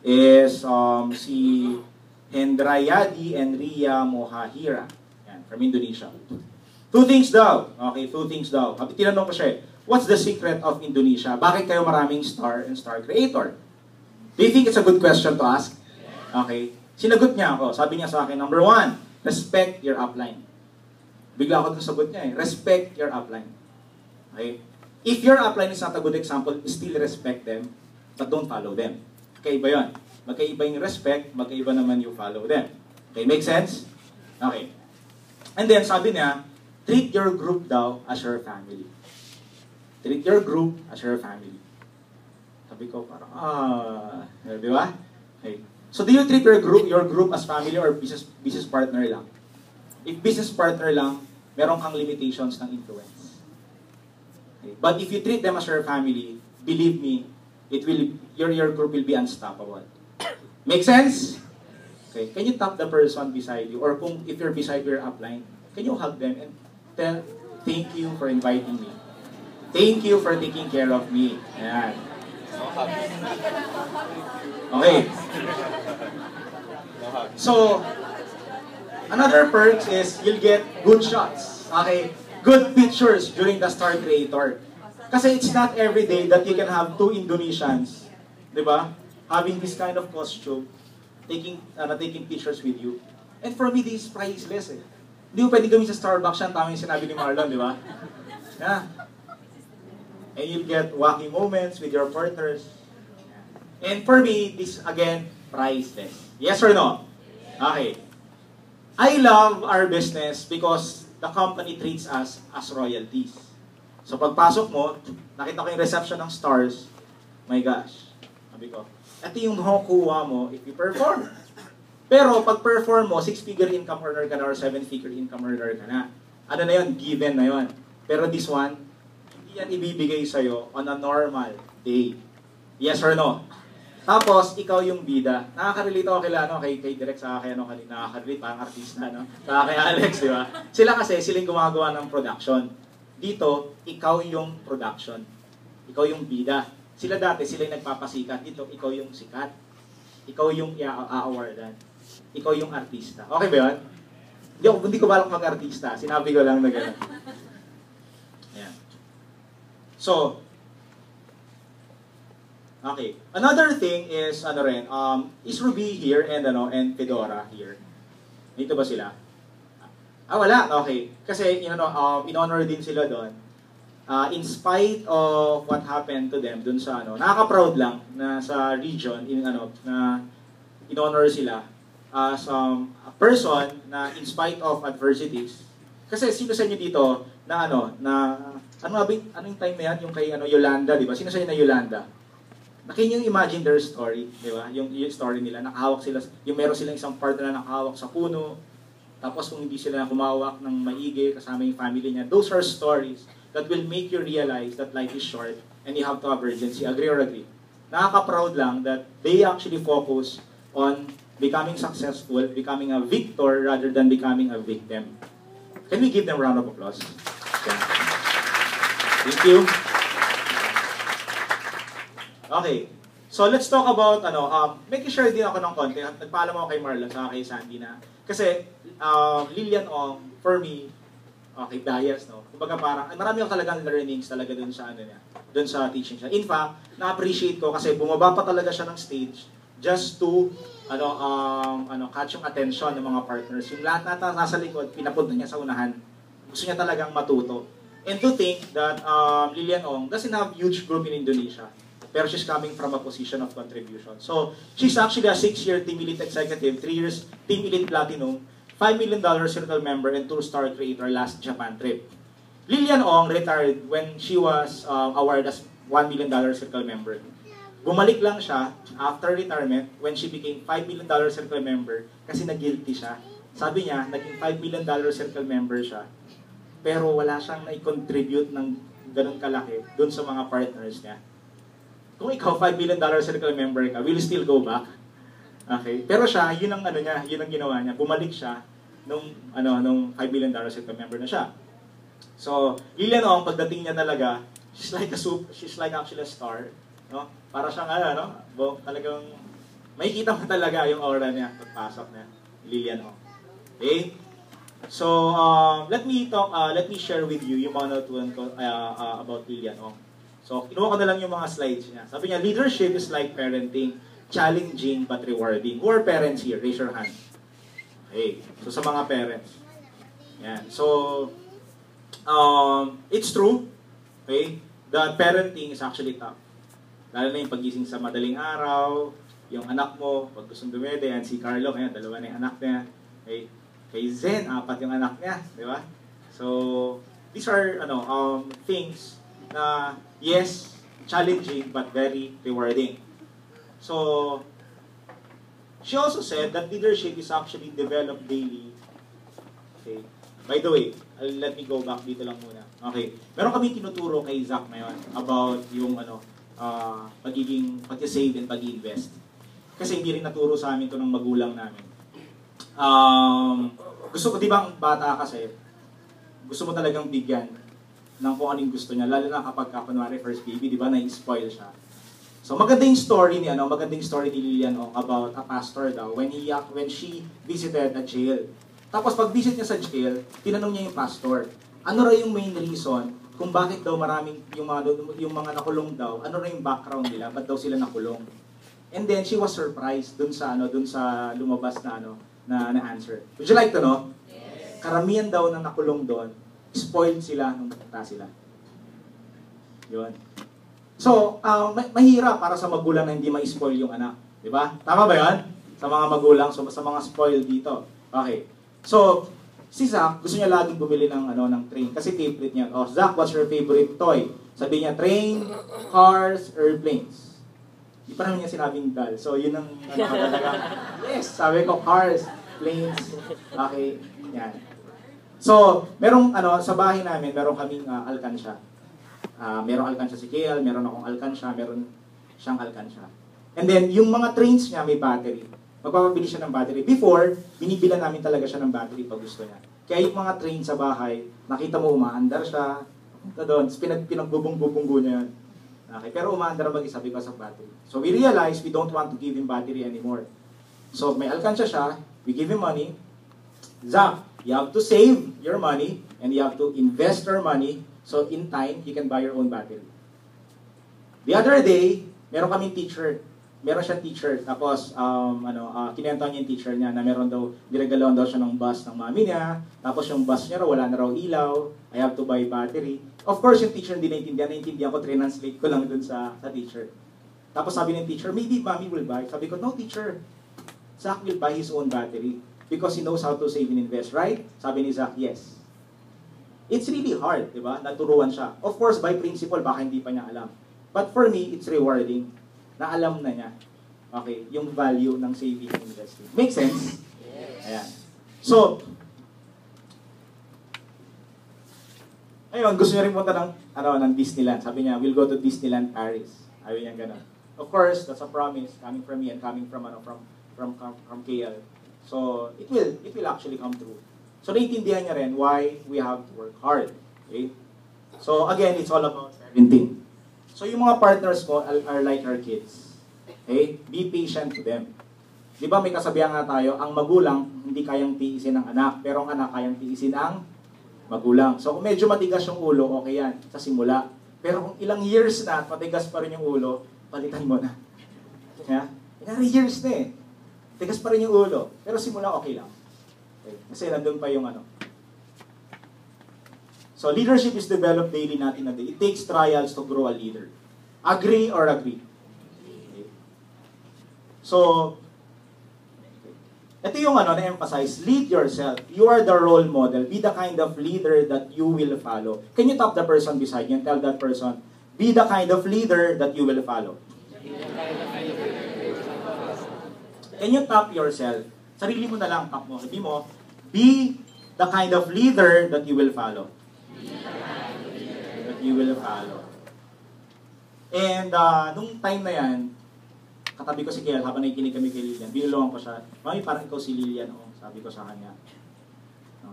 is si Hendrayadi and Ria Mohahira. Yan, from Indonesia. Two things daw. Okay, two things daw. Tinanong ko siya, what's the secret of Indonesia? Bakit kayo maraming star and star creator? Do you think it's a good question to ask? Okay. Sinagot niya ako. Sabi niya sa akin, number 1, respect your upline. Bigla ako dun sagot niya eh. Respect your upline. Okay? If your upline is not a good example, still respect them, but don't follow them. Magkaiba yun. Magkaiba yung respect, magkaiba naman yung follow them. Okay, make sense? Okay. And then, sabi niya, treat your group daw as your family. Treat your group as your family. Sabi ko, parang, di ba? Okay. So, do you treat your group as family or business partner lang? If business partner lang, meron kang limitations ng influence. Okay. But if you treat them as your family, believe me, your group will be unstoppable. Make sense? Okay. Can you tap the person beside you? Or if you're beside your upline, can you hug them and tell, thank you for inviting me. Thank you for taking care of me. Ayan. Okay. So, another perk is you'll get good shots. Okay? Good pictures during the Star Creator. Kasi it's not every day that you can have 2 Indonesians, di ba? Having this kind of costume, taking pictures with you. And for me, this is priceless eh. Hindi mo pwede gawin sa Starbucks yan, tama yung sinabi ni Marlon, di ba? Yeah. And you'll get wacky moments with your partners. And for me, this again, priceless. Yes or no? Okay. I love our business because the company treats us as royalties. So pagpasok mo, nakita ko yung reception ng stars, my gosh, sabi ko, ito yung makukuha mo if you perform. Pero pag perform mo, 6-figure income earner ka na or 7-figure income earner ka na. Ano na yun? Given na yun. Pero this one, hindi yan ibibigay sa'yo on a normal day. Yes or no? Tapos, ikaw yung bida. Nakaka-relate ako kay Direk sa akin, nakaka-relate parang artista, no? Kaya kay Alex, di ba? Sila kasi, silang gumagawa ng production. Dito, ikaw yung production. Ikaw yung bida. Sila dati, sila yung nagpapasikat. Dito, ikaw yung sikat. Ikaw yung i-awardan. Ikaw yung artista. Okay ba yun? Hindi ko balak mag-artista. Sinabi ko lang na gano'n. Ayan. So, okay. Another thing is is Ruby here and Fedora here. Dito ba sila? Wala. Okay. Kasi in-honor din sila doon. In spite of what happened to them doon sa nakaka-proud lang na sa region na in-honor sila as a person na in spite of adversities. Kasi sino sa inyo dito na ano yung time na yan yung kay Yolanda, di ba? Sino sa inyo na Yolanda? Can you imagine their story, di ba? Yung story nila, nakahawak sila, yung meron silang isang partner na nakahawak sa puno, tapos kung hindi sila humawak ng maigi kasama yung family niya, those are stories that will make you realize that life is short and you have to have urgency. Agree or agree? Nakaka-proud lang that they actually focus on becoming successful, becoming a victor rather than becoming a victim. Can we give them a round of applause? Yeah. Thank you. Okay. So let's talk about making sure din ako ng konti. Nagpaalam ako kay Marlon sa kay Sandy na kasi Lilian Ong for me bias no. Kumbaga parang marami ako talagang learnings talaga dun sa niya, dun sa teaching siya. In fact, na-appreciate ko kasi bumaba pa talaga siya ng stage just to catch yung attention ng mga partners. Yung lahat na nasa likod, pinapunta niya sa unahan. Gusto niya talagang matuto. And to think that Lilian Ong doesn't have huge group in Indonesia. Pero she's coming from a position of contribution. So, she's actually a 6-year Team Elite Executive, 3 years Team Elite Platinum, $5 million circle member, and 2-star creator last Japan trip. Lilian Ong retired when she was awarded as $1 million circle member. Bumalik lang siya after retirement when she became $5 million circle member kasi nag-guilty siya. Sabi niya, naging $5 million circle member siya, pero wala siyang na-contribute ng ganun kalaki dun sa mga partners niya. Kung ikaw $5 million circle member ka, will you still go back? Okay. Pero siya, yun ang ginawa niya. Bumalik siya nung $5 million circle member na siya. So, Lilian Ong, pagdating niya talaga, she's like actually a star, no? Para siyang talagang Makikita mo talaga yung aura niya pagpasok niya. Lilian Ong. Okay? So, let me share with you yung mga natutunan ko about Lilian Ong. So, kinuha ko na lang yung mga slides niya. Sabi niya, leadership is like parenting, challenging but rewarding. Who are parents here? Raise your hand. Okay. So, sa mga parents. Yan. So, it's true. Okay? The parenting is actually tough. Lalo na yung pagising sa madaling araw, yung anak mo, pag gustong dumede, yan si Carlo, kaya dalawa na yung anak niya. Okay? Kay Zen, 4 yung anak niya, di ba? So, these are things na, yes, challenging but very rewarding. So, she also said that leadership is actually developed daily. Okay. By the way, let me go back dito lang muna. Okay. Meron kami tinuturo kay Zach ngayon about yung pag-save and pag-invest. Kasi hindi rin naturo sa amin to ng magulang namin. Gusto ko, di ba, ang bata kasi, gusto mo talagang bigyan ng kung anong gusto niya, lalo na kapag kunwari first baby, di ba, na-spoil siya. So maganda yung story ni Lilian Ong about a pastor daw when she visited a jail. Tapos pag visit niya sa jail, tinanong niya yung pastor, ano raw yung main reason kung bakit daw maraming yung mga nakulong daw, ano raw yung background nila, ba't daw sila nakulong. And then she was surprised dun sa lumabas na answer. Would you like to know? Yes. Karamihan daw na nakulong doon, spoiled sila nung punta sila. Yun. So, mahirap para sa magulang na hindi ma-spoil yung anak. Di ba? Tama ba yan? Sa mga magulang, so sa mga spoiled dito. Okay. So, si Zach, gusto niya laging bumili ng train. Kasi favorite niya. Oh, Zach, what's your favorite toy? Sabi niya, train, cars, airplanes. Di pa naman niya sinabing dal. So, yun ang talaga. Yes, sabi ko, cars, planes. Okay, yan. So, merong, sa bahay namin, meron kaming alkansya. Merong alkansya si KL, meron akong alkansya, meron siyang alkansya. And then, yung mga trains niya may battery. Magpapabili siya ng battery. Before, binibilan namin talaga siya ng battery pag gusto niya. Kaya yung mga train sa bahay, nakita mo umaandar siya, doon, pinagbubong-bubunggo niya yun. Okay, pero umaandar mag-isa because of battery. So we realized we don't want to give him battery anymore. So may alkansya siya, we give him money. Zach, you have to save your money and you have to invest your money so in time, you can buy your own battery. The other day, meron kaming teacher. Meron siyang teacher. Tapos, kinento niya yung teacher niya na meron daw, niregaloan daw siya ng bus ng mami niya. Tapos yung bus niya raw, wala na raw ilaw. I have to buy battery. Of course, yung teacher hindi naintindihan ko, translate ko lang dun sa teacher. Tapos sabi ng teacher, maybe mommy will buy. Sabi ko, no teacher, Zach will buy his own battery because he knows how to save and invest, right? Sabi ni Zach, yes. It's really hard, di ba? Naturuan siya. Of course, by principle, baka hindi pa niya alam. But for me, it's rewarding na alam na niya, okay, yung value ng saving and investing. Make sense? Yes. Ayan. So, ayun, gusto niya rin punta ng Disneyland. Sabi niya, we'll go to Disneyland Paris. Sabi niya gano'n. Of course, that's a promise coming from me and coming from KL. So, it will actually come true. So, naiintindihan niya rin why we have to work hard. Okay? So, again, it's all about parenting. So, yung mga partners ko are like our kids. Okay? Be patient to them. Di ba may kasabihan nga tayo, ang magulang hindi kayang tiisin ng anak, pero ang anak kayang tiisin ang magulang. So, kung medyo matigas yung ulo, okay yan, sa simula. Pero kung ilang years na at matigas pa rin yung ulo, palitan mo na. Yeah? Ilang years na eh. Tigas pa rin yung ulo. Pero simula, okay lang. Okay? Kasi nandun pa yung So, leadership is developed daily natin na day. It takes trials to grow a leader. Agree or agree? Okay. So, ito yung na-emphasize, lead yourself. You are the role model. Be the kind of leader that you will follow. Can you tap the person beside you and tell that person, be the kind of leader that you will follow? Can you tap yourself? Sarili mo na lang, tap mo. Sabi mo, be the kind of leader that you will follow. That you will follow. And nung time na yan, katabi ko si Kiel habang nakikinig kami kay Lilian. Binulungan ko siya, mami parang ikaw si Lilian, sabi ko sa kanya.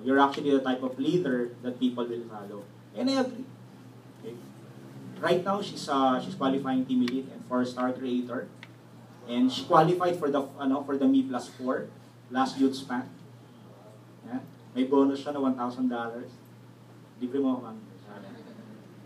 You're actually the type of leader that people will follow. And I agree. Okay. Right now, she's qualifying team elite and 4-star creator. And she qualified for the Me Plus 4 last youth span. Yeah. May bonus siya na $1,000. Libre mo ako, ma'am.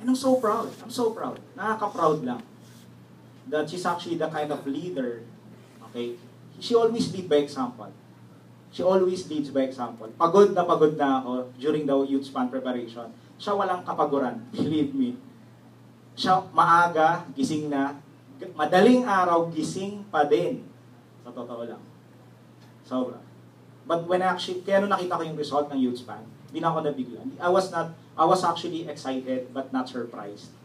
And I'm so proud. I'm so proud. Nakaka-proud lang. That she's actually the kind of leader. Okay? She always lead by example. She always leads by example. Pagod na ako during the youth span preparation. Siya walang kapaguran. Believe me. Siya maaga, gising na. Madaling araw, gising pa din. Sa totoo lang. Sobra. But when kaya nung nakita ko yung result ng youth span, hindi na ako nabigla. I was actually excited but not surprised.